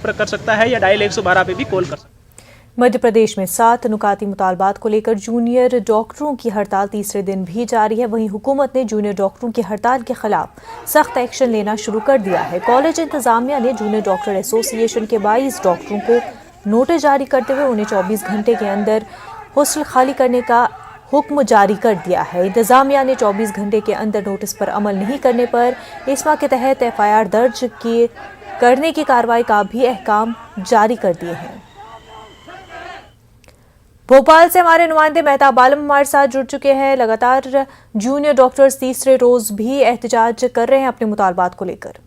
कर सकता है या डायल 112 पे भी कॉल कर सकता है। मध्य प्रदेश में 7 नुकाती मुतालबात को लेकर जूनियर डॉक्टरों की हड़ताल तीसरे दिन भी जारी है। वहीं हुकूमत ने जूनियर डॉक्टरों की हड़ताल के खिलाफ सख्त एक्शन लेना शुरू कर दिया है। कॉलेज इंतजामिया ने जूनियर डॉक्टर एसोसिएशन के 22 डॉक्टरों को नोटिस जारी करते हुए उन्हें 24 घंटे के अंदर हॉस्टल खाली करने का हुक्म जारी कर दिया है। इंतजामिया ने 24 घंटे के अंदर नोटिस पर अमल नहीं करने पर इस्मा के तहत FIR दर्ज करने की कार्रवाई का भी अहकाम जारी कर दिए हैं। भोपाल से हमारे नुमाइंदे मेहताब आलम हमारे साथ जुड़ चुके हैं। लगातार जूनियर डॉक्टर्स तीसरे रोज भी एहतजाज कर रहे हैं अपने मुतालबात को लेकर।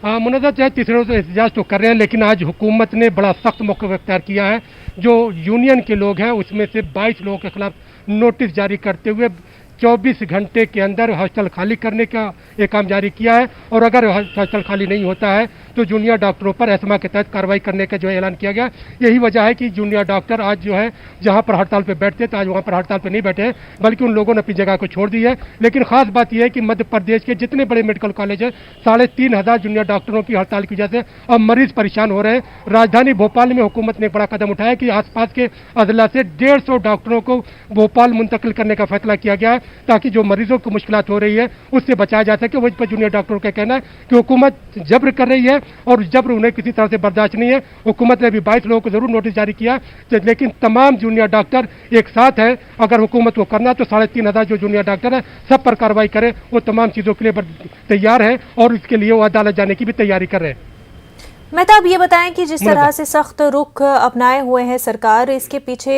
मुनज़्ज़र चाहे तीसरे रोज एहतजाज तो कर रहे हैं, लेकिन आज हुकूमत ने बड़ा सख्त मौक़िफ़ इख्तियार किया है। जो यूनियन के लोग हैं उसमें से 22 लोगों के खिलाफ नोटिस जारी करते हुए 24 घंटे के अंदर हॉस्टल खाली करने का एक काम जारी किया है। और अगर हॉस्टल खाली नहीं होता है तो जूनियर डॉक्टरों पर एस्मा के तहत कार्रवाई करने का जो ऐलान किया गया। यही वजह है कि जूनियर डॉक्टर आज जो है जहां पर हड़ताल पे बैठते तो आज वहां पर हड़ताल पे नहीं बैठे, बल्कि उन लोगों ने अपनी जगह को छोड़ दी है। लेकिन खास बात यह है कि मध्य प्रदेश के जितने बड़े मेडिकल कॉलेज है 3,500 जूनियर डॉक्टरों की हड़ताल की वजह से अब मरीज परेशान हो रहे हैं। राजधानी भोपाल में हुकूमत ने एक बड़ा कदम उठाया कि आसपास के अजला से 150 डॉक्टरों को भोपाल मुंतकिल करने का फैसला किया गया है, ताकि जो मरीजों को मुश्किलात हो रही है उससे बचाया जा सके। वही पर जूनियर डॉक्टरों का कहना है कि हुकूमत जब्र कर रही है और जब्र उन्हें किसी तरह से बर्दाश्त नहीं है। हुकूमत ने भी 22 लोगों को जरूर नोटिस जारी किया, लेकिन तमाम जूनियर डॉक्टर एक साथ है। अगर हुकूमत को करना तो 3,500 जो जूनियर डॉक्टर है सब पर कार्रवाई करे। वो तमाम चीज़ों के लिए तैयार है और इसके लिए वो अदालत जाने की भी तैयारी कर रहे हैं। मेहताब, ये बताएं कि जिस तरह से सख्त रुख अपनाए हुए हैं सरकार, इसके पीछे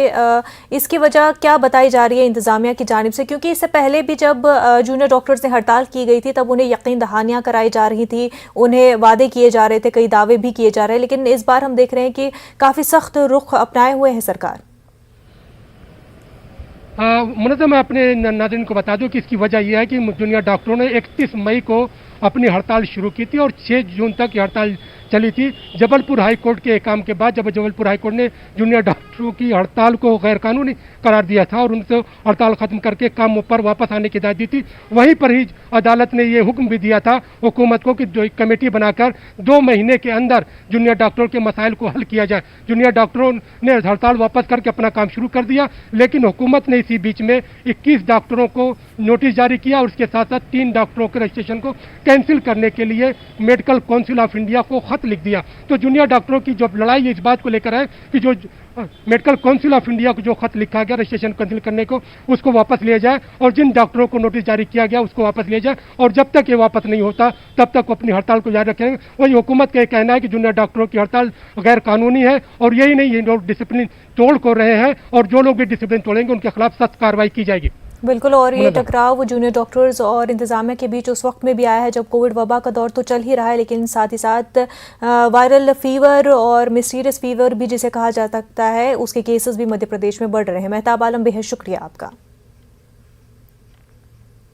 इसकी वजह क्या बताई जा रही है इंतजामिया की जानिब से? क्योंकि इससे पहले भी जब जूनियर डॉक्टर्स ने हड़ताल की गई थी तब उन्हें यकीन दहानियां कराई जा रही थी, उन्हें वादे किए जा रहे थे, कई दावे भी किए जा रहे हैं, लेकिन इस बार हम देख रहे हैं कि काफ़ी सख्त रुख अपनाए हुए है सरकार। मुनज़्ज़र, मैं अपने नाज़रीन को बता दूं कि इसकी वजह यह है कि जूनियर डॉक्टरों ने 31 मई को अपनी हड़ताल शुरू की थी और 6 जून तक ये हड़ताल चली थी। जबलपुर हाई कोर्ट के काम के बाद जब जबलपुर हाई कोर्ट ने जूनियर डॉक्टरों की हड़ताल को गैर कानूनी करार दिया था और उनसे हड़ताल खत्म करके काम पर वापस आने की हिदायत दी थी, वहीं पर ही अदालत ने ये हुक्म भी दिया था हुकूमत को कि कमेटी बनाकर 2 महीने के अंदर जूनियर डॉक्टरों के मसाइल को हल किया जाए। जूनियर डॉक्टरों ने हड़ताल वापस करके अपना काम शुरू कर दिया, लेकिन हुकूमत ने इसी बीच में 21 डॉक्टरों को नोटिस जारी किया और उसके साथ साथ 3 डॉक्टरों के रजिस्ट्रेशन को कैंसिल करने के लिए मेडिकल काउंसिल ऑफ इंडिया को खत लिख दिया। तो जूनियर डॉक्टरों की जो लड़ाई इस बात को लेकर है कि जो मेडिकल काउंसिल ऑफ इंडिया को जो खत लिखा गया रजिस्ट्रेशन कैंसिल करने को, उसको वापस लिया जाए और जिन डॉक्टरों को नोटिस जारी किया गया उसको वापस लिया जाए। और जब तक ये वापस नहीं होता तब तक वो अपनी हड़ताल को जारी रखेंगे। वही हुकूमत का कहना है कि जूनियर डॉक्टरों की हड़ताल गैर कानूनी है और यही नहीं, ये लोग डिसिप्लिन तोड़ को रहे हैं और जो लोग भी डिसिप्लिन तोड़ेंगे उनके खिलाफ सख्त कार्रवाई की जाएगी। बिल्कुल, और ये टकराव जूनियर डॉक्टर्स और इंतजामिया के बीच उस वक्त में भी आया है जब कोविड वबा का दौर तो चल ही रहा है, लेकिन साथ ही साथ वायरल फीवर और मिस्टीरियस फीवर भी जिसे कहा जा सकता है उसके केसेस भी मध्य प्रदेश में बढ़ रहे हैं। मेहताब आलम, बेहद शुक्रिया आपका।